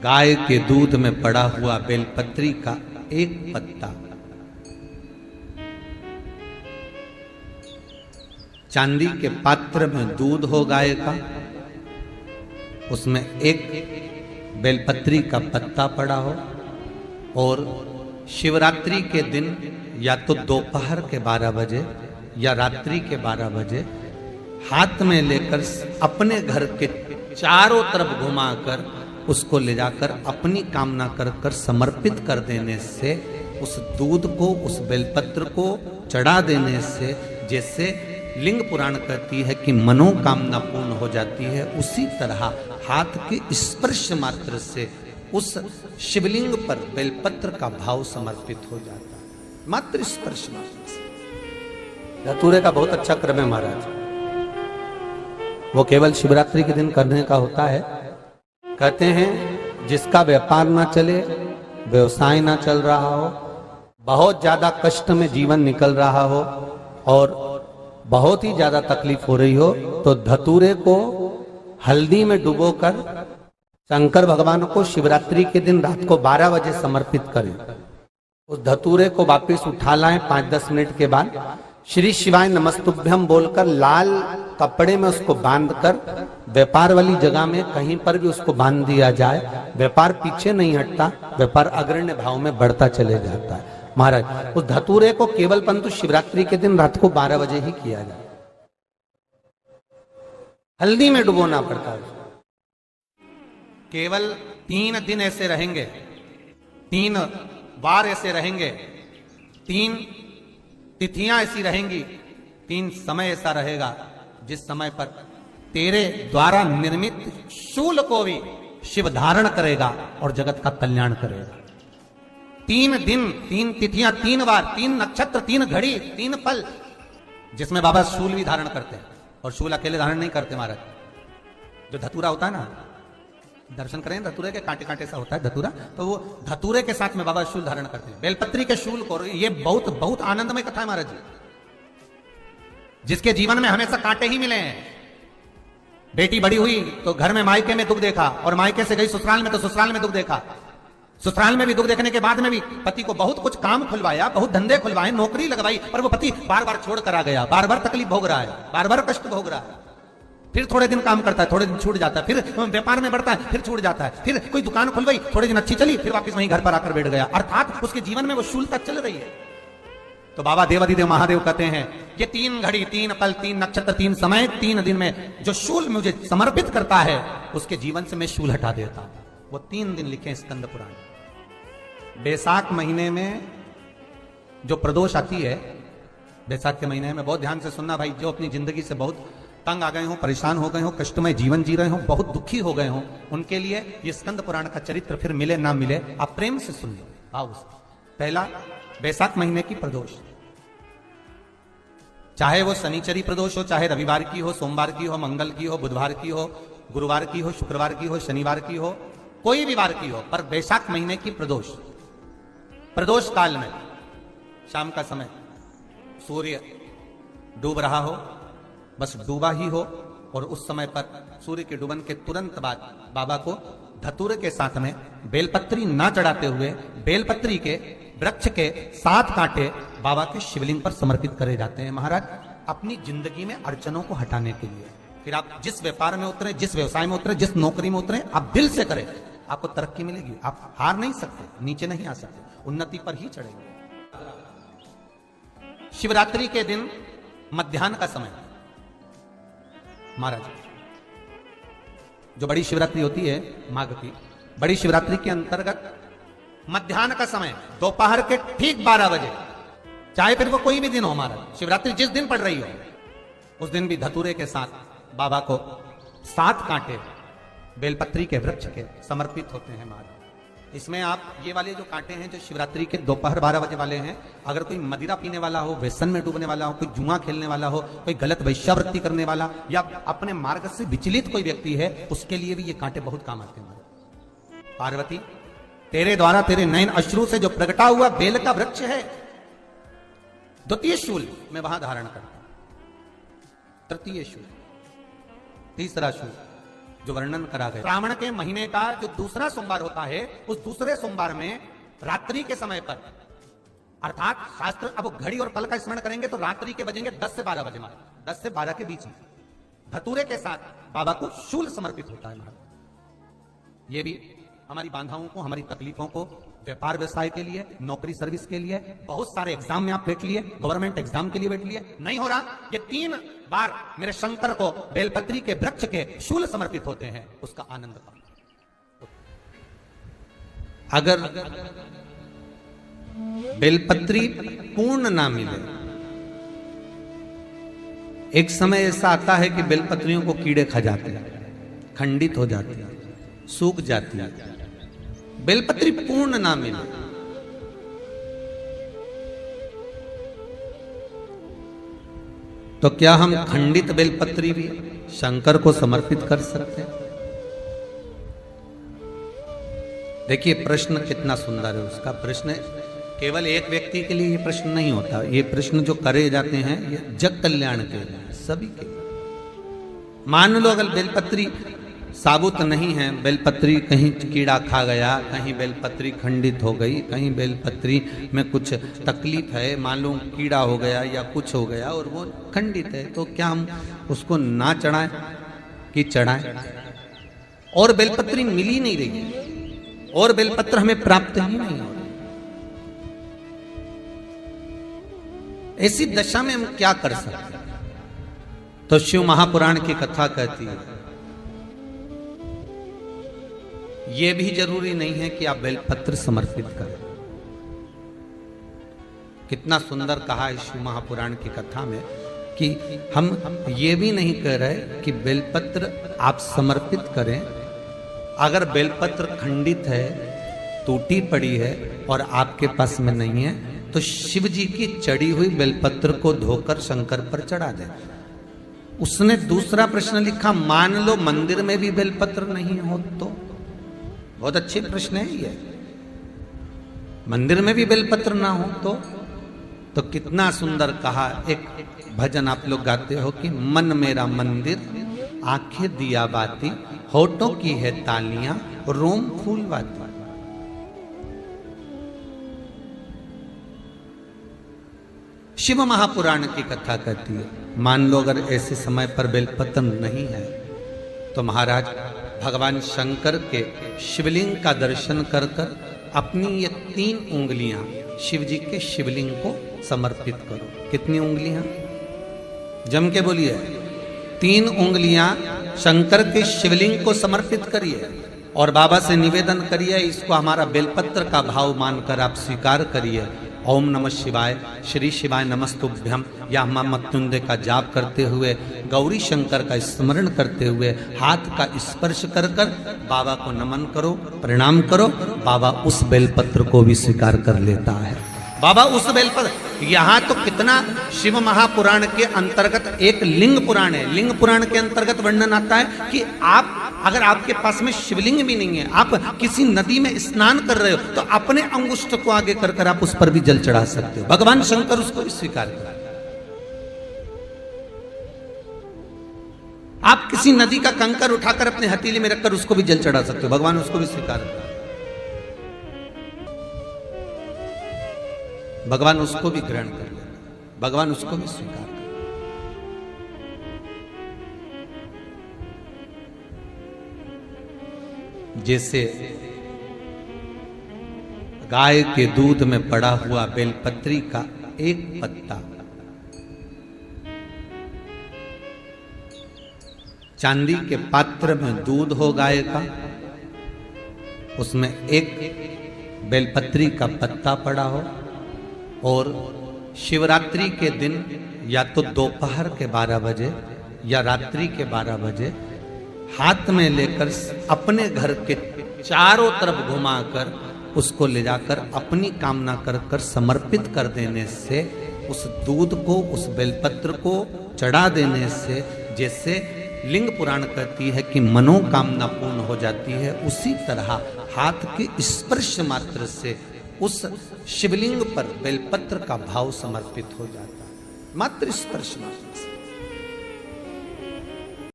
गाय के दूध में पड़ा हुआ बेलपत्री का एक पत्ता, चांदी के पात्र में दूध हो गाय का, उसमें एक बेलपत्री का पत्ता पड़ा हो, और शिवरात्रि के दिन या तो दोपहर के 12 बजे या रात्रि के 12 बजे हाथ में लेकर अपने घर के चारों तरफ घुमाकर उसको ले जाकर अपनी कामना कर कर समर्पित कर देने से, उस दूध को, उस बेलपत्र को चढ़ा देने से, जैसे लिंग पुराण कहती है कि मनोकामना पूर्ण हो जाती है, उसी तरह हाथ के स्पर्श मात्र से उस शिवलिंग पर बेलपत्र का भाव समर्पित हो जाता है, मात्र स्पर्श मात्र से। धतूरे का बहुत अच्छा क्रम है महाराज, वो केवल शिवरात्रि के दिन करने का होता है। कहते हैं जिसका व्यापार ना चले, व्यवसाय ना चल रहा हो, बहुत ज्यादा कष्ट में जीवन निकल रहा हो और बहुत ही ज्यादा तकलीफ हो रही हो, तो धतूरे को हल्दी में डुबोकर शंकर भगवान को शिवरात्रि के दिन रात को 12 बजे समर्पित करें। उस धतूरे को वापस उठा लाएं 5-10 मिनट के बाद, श्री शिवाय नमस्तुभ्यम बोलकर लाल कपड़े में उसको बांधकर व्यापार वाली जगह में कहीं पर भी उसको बांध दिया जाए, व्यापार पीछे नहीं हटता, व्यापार अग्रण्य भाव में बढ़ता चले जाता है। महाराज उस धतूरे को केवल परंतु शिवरात्रि के दिन रात को 12 बजे ही किया जाए, हल्दी में डुबोना पड़ता है। केवल 3 दिन ऐसे रहेंगे, 3 बार ऐसे रहेंगे, 3 तिथियां ऐसी रहेंगी, 3 समय ऐसा रहेगा जिस समय पर तेरे द्वारा निर्मित शूल को भी शिव धारण करेगा और जगत का कल्याण करेगा। 3 दिन, 3 तिथियां, 3 बार, 3 नक्षत्र, 3 घड़ी, 3 पल, जिसमें बाबा शूल भी धारण करते हैं। और शूल अकेले धारण नहीं करते महाराज, जो धतूरा होता है ना, दर्शन करें धतूरे के, कांटे कांटे सा होता है धतूरा, तो वो धतूरे के साथ में बाबा शूल धारण करते हैं, बेलपत्री के शूल को। ये बहुत बहुत आनंदमय कथा है महाराज जी, जिसके जीवन में हमेशा कांटे ही मिले हैं। बेटी बड़ी हुई तो घर में मायके में दुख देखा, और मायके से गई ससुराल में तो ससुराल में दुख देखा, ससुराल में भी दुख देखने के बाद में भी पति को बहुत कुछ काम खुलवाया, बहुत धंधे खुलवाए, नौकरी लगवाई, पर वो पति बार बार छोड़ कर आ गया, बार बार तकलीफ भोग रहा है, बार बार कष्ट भोग रहा है। फिर थोड़े दिन काम करता है, थोड़े दिन छूट जाता है, फिर व्यापार में बढ़ता है, फिर छूट जाता है, फिर कोई दुकान खुलवाई, थोड़े दिन अच्छी चली, फिर वापस वहीं घर पर आकर बैठ गया, अर्थात उसके जीवन में वो शूलता चल रही है। तो बाबा देवाधिदेव महादेव कहते हैं ये 3 घड़ी, 3 पल, 3 नक्षत्र, 3 समय, 3 दिन में जो शूल मुझे समर्पित करता है उसके जीवन से मैं शूल हटा देता हूं। वो 3 दिन लिखे स्कंद पुराण। बैसाख महीने में जो प्रदोष आती है, बैसाख के महीने में बहुत ध्यान से सुनना भाई, जो अपनी जिंदगी से बहुत तंग आ गए हो, परेशान हो गए हो, कष्टमय जीवन जी रहे हो, बहुत दुखी हो गए हो, उनके लिए ये स्कंद पुराण का चरित्र फिर मिले ना मिले, आप प्रेम से सुन लो भाव से। पहला, बैसाख महीने की प्रदोष, चाहे वो शनिचरी प्रदोष हो, चाहे रविवार की हो, सोमवार की हो, मंगल की हो, बुधवार की हो, गुरुवार की हो, शुक्रवार की हो, शनिवार की हो, कोई भी वार की हो, पर बैसाख महीने की प्रदोष, प्रदोष काल में शाम का समय सूर्य डूब रहा हो, बस डूबा ही हो, और उस समय पर सूर्य के डूबन के तुरंत बाद बाबा को धतूरे के साथ में बेलपत्री ना चढ़ाते हुए बेलपत्री के वृक्ष के 7 कांटे बाबा के शिवलिंग पर समर्पित करे जाते हैं महाराज, अपनी जिंदगी में अड़चनों को हटाने के लिए। फिर आप जिस व्यापार में उतरे, जिस व्यवसाय में उतरे, जिस नौकरी में उतरे, आप दिल से करें, आपको तरक्की मिलेगी, आप हार नहीं सकते, नीचे नहीं आ सकते, उन्नति पर ही चढ़ेंगे। शिवरात्रि के दिन मध्याह्न का समय महाराज, जो बड़ी शिवरात्रि होती है माघ की, बड़ी शिवरात्रि के अंतर्गत मध्याह्न का समय, दोपहर के ठीक 12 बजे, चाहे फिर वो कोई भी दिन हो महाराज, शिवरात्रि जिस दिन पड़ रही हो उस दिन भी धतूरे के साथ बाबा को 7 कांटे बेलपत्री के वृक्ष के समर्पित होते हैं महाराज। इसमें आप ये वाले जो कांटे हैं जो शिवरात्रि के दोपहर 12 बजे वाले हैं, अगर कोई मदिरा पीने वाला हो, व्यसन में डूबने वाला हो, कोई जुआ खेलने वाला हो, कोई गलत वैश्यावृत्ति करने वाला या अपने मार्ग से विचलित कोई व्यक्ति है, उसके लिए भी ये कांटे बहुत काम आते हैं। पार्वती, तेरे द्वारा तेरे नयन अश्रु से जो प्रगटा हुआ बेल का वृक्ष है, द्वितीय शूल मैं वहां धारण करता हूं, तृतीय शूल, तीसरा शूल, जो वर्णन करा गया। श्रावण के महीने का जो दूसरा सोमवार होता है, उस दूसरे सोमवार में रात्रि के समय पर, अर्थात शास्त्र अब घड़ी और पल का स्मरण करेंगे तो रात्रि के बजेंगे 10 से 12 बजे, 10 से 12 के बीच में धतूरे के साथ बाबा को शूल समर्पित होता है महाराज। ये भी हमारी बाधाओं को, हमारी तकलीफों को, व्यापार व्यवसाय के लिए, नौकरी सर्विस के लिए, बहुत सारे एग्जाम में आप बैठ लिए, गवर्नमेंट एग्जाम के लिए बैठ लिए, नहीं हो रहा, ये 3 बार मेरे शंकर को बेलपत्री के वृक्ष के शूल समर्पित होते हैं, उसका आनंद पाओ। अगर बेलपत्री पूर्ण ना मिले, एक समय ऐसा आता है कि बेलपत्रियों को कीड़े खा जाते हैं, खंडित हो जाती है, सूख जाती है। बेलपत्री पूर्ण ना मिले तो क्या हम खंडित बेलपत्री भी शंकर को समर्पित कर सकते हैं? देखिए प्रश्न कितना सुंदर है उसका। प्रश्न केवल एक व्यक्ति के लिए ये प्रश्न नहीं होता, ये प्रश्न जो करे जाते हैं ये जग कल्याण के लिए, सभी के लिए। मान लो अगर बेलपत्री साबुत नहीं है, बेलपत्री कहीं कीड़ा खा गया, कहीं बेलपत्री खंडित हो गई, कहीं बेलपत्री में कुछ तकलीफ है, मान लो कीड़ा हो गया या कुछ हो गया और वो खंडित है, तो क्या हम उसको ना चढ़ाएं कि चढ़ाएं? और बेलपत्री मिल ही नहीं रही है और बेलपत्र हमें प्राप्त ही नहीं हो रही, ऐसी दशा में हम क्या कर सकते हैं? तो शिव महापुराण की कथा कहती है यह भी जरूरी नहीं है कि आप बेलपत्र समर्पित करें। कितना सुंदर कहा है शिव महापुराण की कथा में कि हम ये भी नहीं कह रहे कि बेलपत्र आप समर्पित करें। अगर बेलपत्र खंडित है, टूटी पड़ी है और आपके पास में नहीं है तो शिव जी की चढ़ी हुई बेलपत्र को धोकर शंकर पर चढ़ा दे। उसने दूसरा प्रश्न लिखा, मान लो मंदिर में भी बेलपत्र नहीं हो तो? बहुत अच्छे प्रश्न है ये। मंदिर में भी बेलपत्र ना हो तो कितना सुंदर कहा। एक भजन आप लोग गाते हो कि मन मेरा मंदिर, आंखें दिया बाती, होठों की है तालियां, रोम फूलवाती। शिव महापुराण की कथा कहती है मान लो अगर ऐसे समय पर बेलपत्र नहीं है तो महाराज भगवान शंकर के शिवलिंग का दर्शन कर कर अपनी ये 3 उंगलियां शिव जी के शिवलिंग को समर्पित करो। कितनी उंगलियां? जम के बोलिए। 3 उंगलियां शंकर के शिवलिंग को समर्पित करिए और बाबा से निवेदन करिए, इसको हमारा बेलपत्र का भाव मानकर आप स्वीकार करिए। ओम नमः शिवाय, श्री शिवाय नमस्तुभ्यम या महामृत्युंजय का जाप करते हुए, गौरी शंकर का स्मरण करते हुए हाथ का स्पर्श कर कर बाबा को नमन करो, प्रणाम करो। बाबा उस बेलपत्र को भी स्वीकार कर लेता है। बाबा उस बेलपत्र, यहाँ तो कितना शिव महापुराण के अंतर्गत एक लिंग पुराण है। लिंग पुराण के अंतर्गत वर्णन आता है कि आप अगर आपके पास में शिवलिंग भी नहीं है, आप किसी नदी में स्नान कर रहे हो तो अपने अंगुष्ठ को आगे कर कर आप उस पर भी जल चढ़ा सकते हो। भगवान शंकर उसको भी स्वीकार कर। आप किसी नदी का कंकर उठाकर अपने हथेली में रखकर उसको भी जल चढ़ा सकते हो, भगवान उसको भी स्वीकार कर। भगवान उसको भी ग्रहण कर ले, भगवान उसको भी स्वीकार कर। जैसे गाय के दूध में पड़ा हुआ बेलपत्री का एक पत्ता चांदी के पात्र में दूध हो गाय का, उसमें एक बेलपत्री का पत्ता पड़ा हो और शिवरात्रि के दिन या तो दोपहर के 12 बजे या रात्रि के 12 बजे हाथ में लेकर अपने घर के चारों तरफ घुमाकर उसको ले जाकर अपनी कामना कर कर समर्पित कर देने से, उस दूध को, उस बेलपत्र को चढ़ा देने से, जैसे लिंग पुराण कहती है कि मनोकामना पूर्ण हो जाती है, उसी तरह हाथ के स्पर्श मात्र से उस शिवलिंग पर बेलपत्र का भाव समर्पित हो जाता है। मात्र स्पर्श मात्र से।